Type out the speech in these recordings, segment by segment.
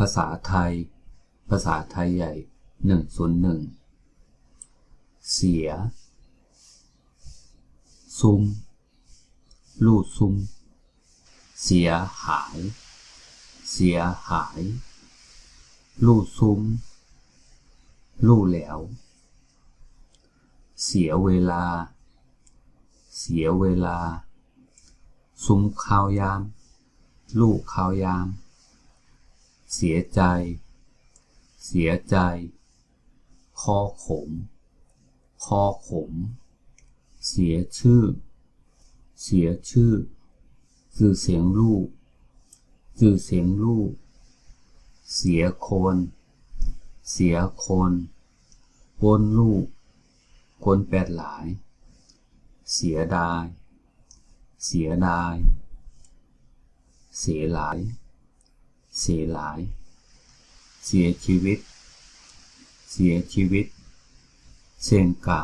ภาษาไทยใหญ่101เสียซุ้มลู่ซุ้มเสียหายลู่ซุ้มลู่แหลวเสียเวลาซุ้มข้าวยามลู่ข้าวยามเสียใจคอขมเสียชื่อจื่อเสียงลู่เสียคนกวนลู่กวนแปดหลายเสียดายเสียหลายเสียชีวิตเส้นกลา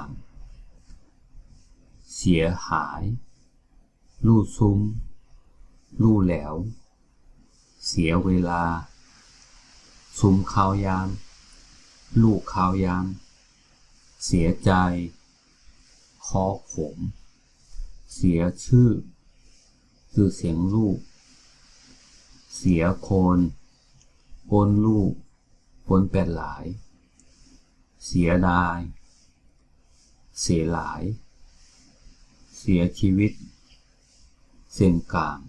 งเสียหายลู่ซุ้มลู่แหลวเสียเวลาซุ้มข้าวยามลู่ข้าวยามเสียใจคอขมเสียชื่อเสียงลู่เสียคนกวนลู่กวนแปดหลายเสียดายเสียหลายเสียชีวิตเส้นกลาง